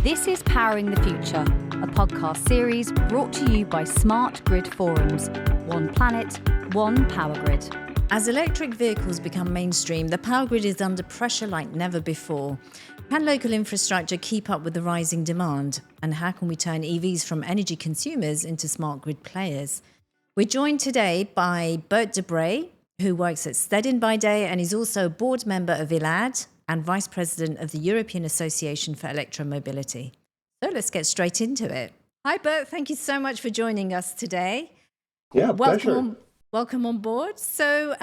This is Powering the Future, a podcast series brought to you by Smart Grid Forums. One planet, one power grid. As electric vehicles become mainstream, the power grid is under pressure like never before. Can local infrastructure keep up with the rising demand? And how can we turn EVs from energy consumers into smart grid players? We're joined today by Baerte de Brey, who works at Stedin by day and is also a board member of ELAD and Vice President of the European Association for Electromobility. So let's get straight into it. Hi, Bert. Thank you so much for joining us today. Yeah, pleasure. Welcome on board. So,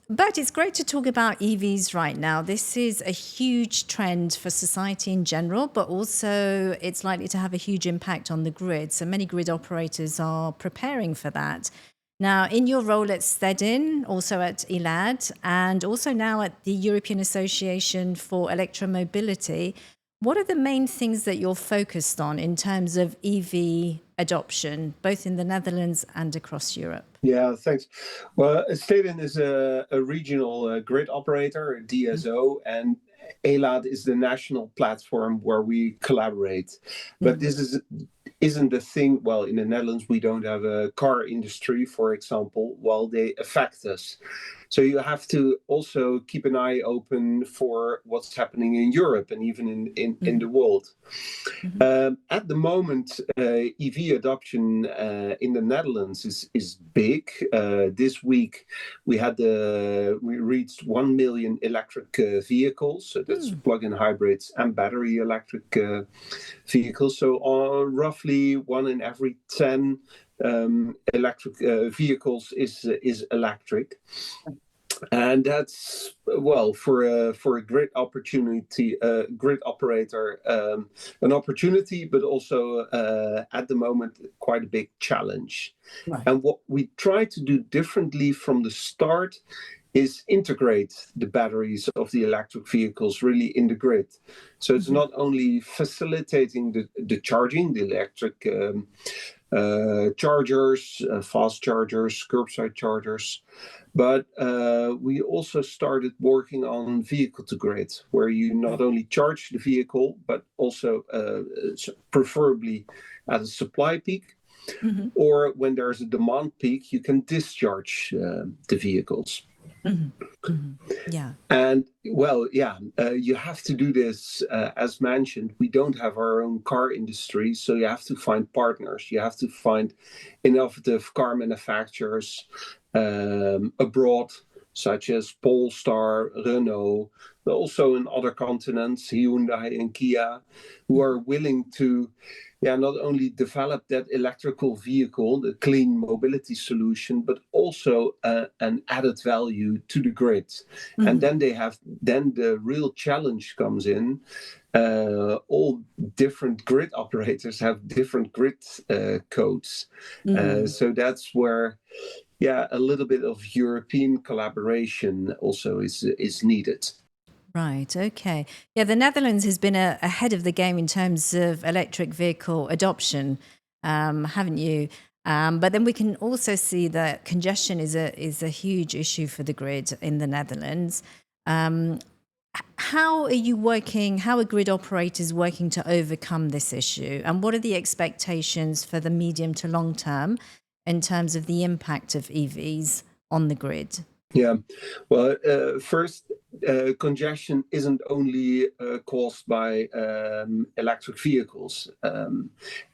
Bert, it's great to talk about EVs right now. This is a huge trend for society in general, but also it's likely to have a huge impact on the grid. So many grid operators are preparing for that. Now, in your role at Stedin, also at ELAD, and also now at the European Association for Electromobility, what are the main things that you're focused on in terms of EV adoption, both in the Netherlands and across Europe? Yeah, thanks. Well, Stedin is a regional grid operator, a DSO, and ELAD is the national platform where we collaborate. But this isn't the thing. Well, in the Netherlands, we don't have a car industry, for example, while they affect us. So you have to also keep an eye open for what's happening in Europe and even in the world. At the moment, EV adoption in the Netherlands is big. This week, we reached 1 million electric vehicles. So that's plug-in hybrids and battery electric vehicles. So roughly 1 in every 10 electric vehicles is electric. And that's, well, for a grid operator, an opportunity, but also at the moment quite a big challenge. Right. And what we try to do differently from the start is integrate the batteries of the electric vehicles really in the grid. So it's not only facilitating the charging, the electric chargers, fast chargers, curbside chargers, but we also started working on vehicle to grid, where you not only charge the vehicle, but also preferably at a supply peak, or when there's a demand peak, you can discharge the vehicles. Yeah. And well, you have to do this. As mentioned, we don't have our own car industry, so you have to find partners. You have to find innovative car manufacturers abroad, such as Polestar, Renault, but also in other continents, Hyundai and Kia, who are willing to not only develop that electrical vehicle, the clean mobility solution, but also an added value to the grid. And then the real challenge comes in. All different grid operators have different grid codes. So that's where a little bit of European collaboration also is needed. Right. Okay. Yeah, the Netherlands has been ahead of the game in terms of electric vehicle adoption, haven't you? But then we can also see that congestion is a huge issue for the grid in the Netherlands. How are grid operators working to overcome this issue? And what are the expectations for the medium to long term in terms of the impact of EVs on the grid? Yeah, well, first, congestion isn't only caused by electric vehicles.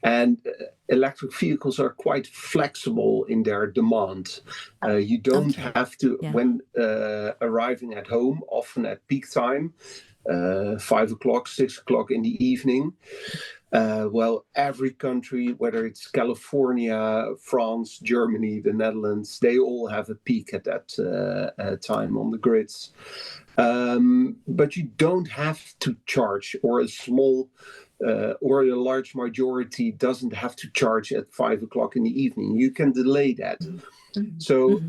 And electric vehicles are quite flexible in their demand. You don't have to, when arriving at home, often at peak time, 5 o'clock, 6 o'clock in the evening. Every country, whether it's California, France, Germany, the Netherlands, they all have a peak at that time on the grids. But you don't have to charge, or a large majority doesn't have to charge at 5 o'clock in the evening. You can delay that. So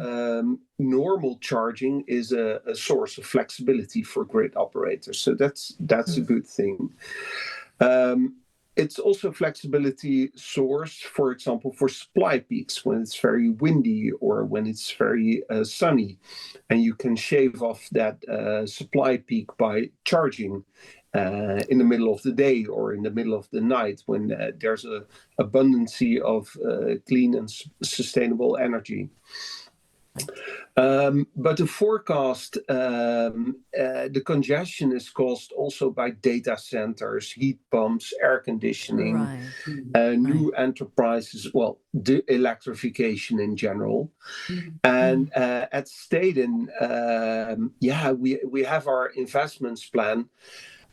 normal charging is a source of flexibility for grid operators. So that's a good thing. It's also a flexibility source, for example, for supply peaks when it's very windy or when it's very sunny. And you can shave off that supply peak by charging in the middle of the day or in the middle of the night when there's a abundance of clean and sustainable energy. But the forecast, the congestion is caused also by data centers, heat pumps, air conditioning, new enterprises, well, the electrification in general. And at Stedin, we have our investments plan.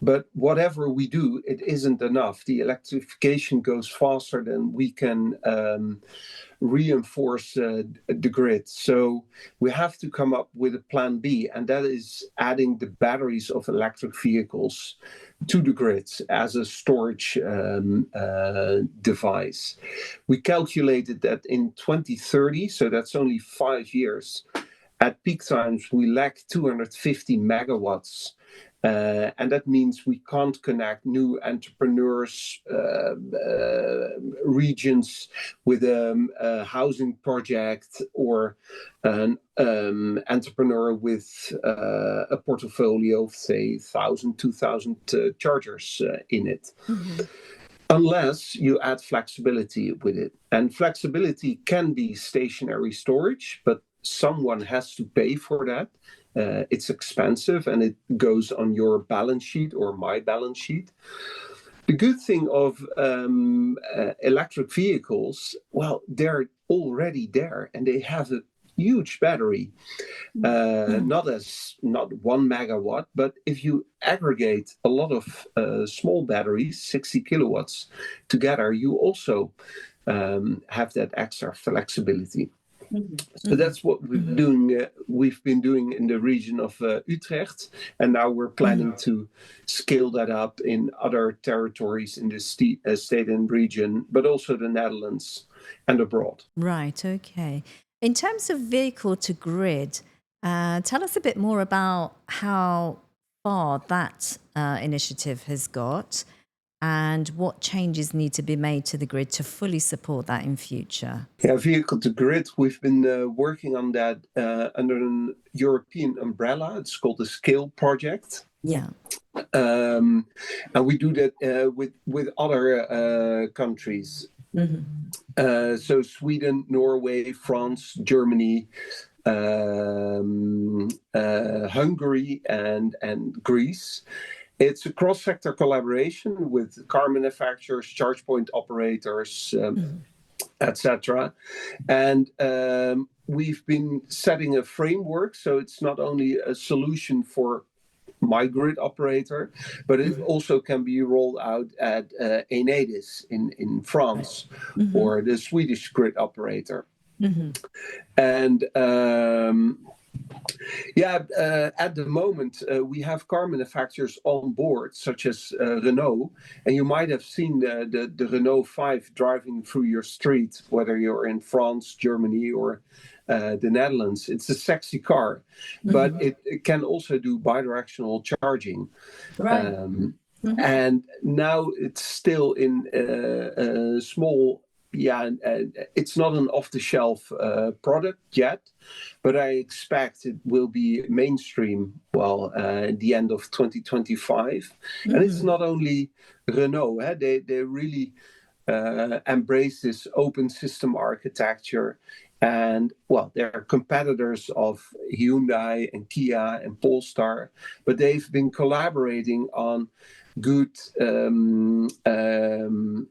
But whatever we do, it isn't enough. The electrification goes faster than we can reinforce the grid. So we have to come up with a plan B, and that is adding the batteries of electric vehicles to the grid as a storage device. We calculated that in 2030, so that's only 5 years, at peak times we lack 250 megawatts. And that means we can't connect new entrepreneurs, regions with a housing project or an entrepreneur with a portfolio of, say, 1,000, 2,000 chargers in it. Unless you add flexibility with it. And flexibility can be stationary storage, but someone has to pay for that. It's expensive and it goes on your balance sheet or my balance sheet. The good thing of electric vehicles, well, they're already there and they have a huge battery, not 1 megawatt, but if you aggregate a lot of small batteries, 60 kilowatts together, you also have that extra flexibility. So that's what we've been doing in the region of Utrecht, and now we're planning to scale that up in other territories in the Stedin region, but also the Netherlands and abroad. Right, okay. In terms of vehicle to grid, tell us a bit more about how far that initiative has got and what changes need to be made to the grid to fully support that in future. Yeah, vehicle to grid, we've been working on that under an European umbrella. It's called the SCALE project. Yeah. And we do that with other countries. So Sweden, Norway, France, Germany, Hungary, and Greece. It's a cross-sector collaboration with car manufacturers, charge point operators, etc. And we've been setting a framework, so it's not only a solution for my grid operator, but it also can be rolled out at Enedis in France or the Swedish grid operator. And at the moment, we have car manufacturers on board, such as Renault. And you might have seen the Renault 5 driving through your street, whether you're in France, Germany, or the Netherlands. It's a sexy car, but it can also do bidirectional charging. Right. And now it's still in a small... it's not an off-the-shelf product yet, but I expect it will be mainstream, at the end of 2025. And it's not only Renault, they really embrace this open system architecture. And, they're competitors of Hyundai and Kia and Polestar, but they've been collaborating on good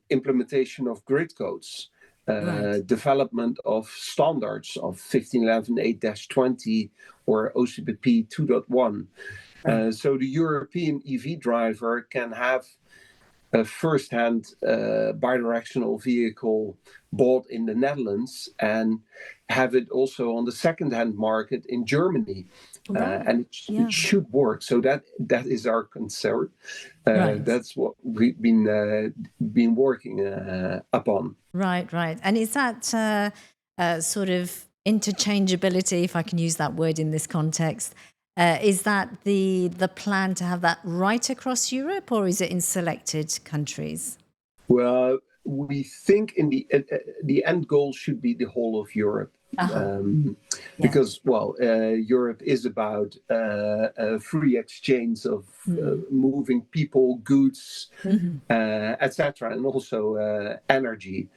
implementation of grid codes, development of standards of 1511-8-20 or OCPP 2.1. So the European EV driver can have a first-hand bidirectional vehicle bought in the Netherlands and have it also on the second-hand market in Germany. And it should work. So that is our concern. That's what we've been working upon. Right. And is that sort of interchangeability, if I can use that word in this context, is that the plan to have that right across Europe, or is it in selected countries? Well, we think in the end goal should be the whole of Europe. because, well, Europe is about a free exchange of moving people, goods, etc., and also energy.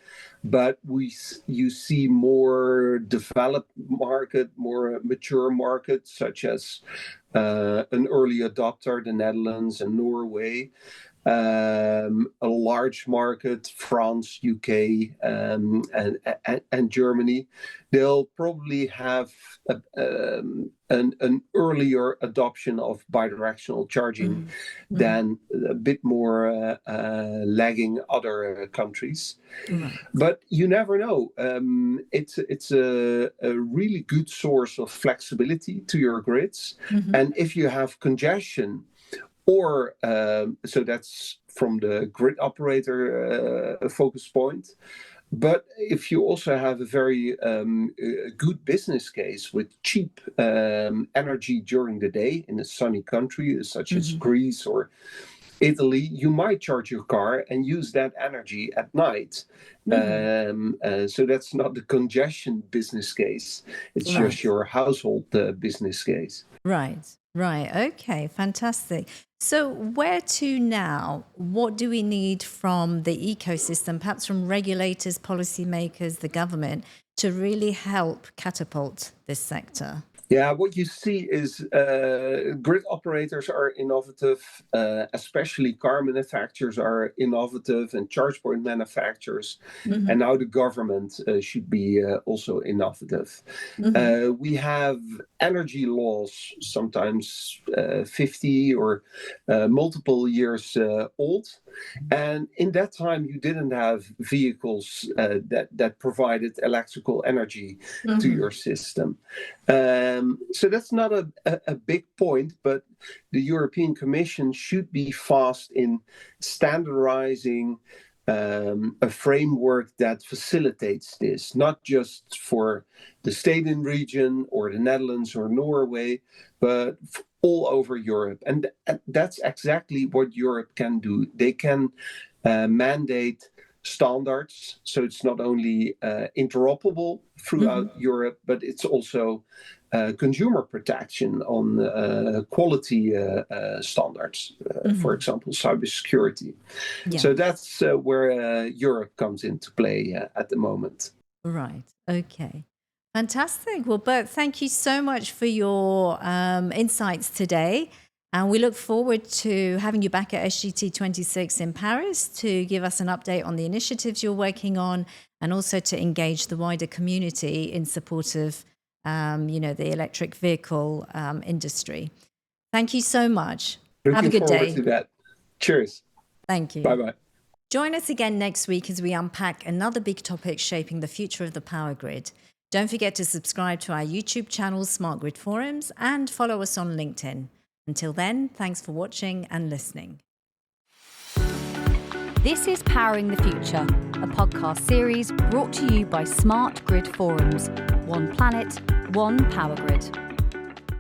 But you see more developed market, more mature markets, such as an early adopter, the Netherlands and Norway. A large market, France, UK, and Germany. They'll probably have an earlier adoption of bidirectional charging than a bit more lagging other countries. But you never know. It's a really good source of flexibility to your grids. And if you have congestion, or so that's from the grid operator focus point. But if you also have a very good business case with cheap energy during the day in a sunny country such as Greece or Italy, you might charge your car and use that energy at night. So that's not the congestion business case. It's just your household business case. Right. Okay, fantastic. So where to now? What do we need from the ecosystem, perhaps from regulators, policymakers, the government, to really help catapult this sector? Yeah, what you see is grid operators are innovative, especially car manufacturers are innovative, and charge point manufacturers. And now the government should be also innovative. We have energy laws, sometimes 50 or multiple years old. And in that time, you didn't have vehicles that provided electrical energy to your system. So that's not a big point, but the European Commission should be fast in standardizing a framework that facilitates this, not just for the state and region or the Netherlands or Norway, but all over Europe. And that's exactly what Europe can do. They can mandate standards, so it's not only interoperable throughout Europe, but it's also consumer protection on quality standards, for example, cybersecurity. So that's where Europe comes into play at the moment. Right. Okay. Fantastic. Well, Bert, thank you so much for your insights today. And we look forward to having you back at SGT 26 in Paris to give us an update on the initiatives you're working on, and also to engage the wider community in support of, the electric vehicle industry. Thank you so much. Have a good day. Looking forward to that. Cheers. Thank you. Bye-bye. Join us again next week as we unpack another big topic shaping the future of the power grid. Don't forget to subscribe to our YouTube channel, Smart Grid Forums, and follow us on LinkedIn. Until then, thanks for watching and listening. This is Powering the Future, a podcast series brought to you by Smart Grid Forums. One planet, one power grid.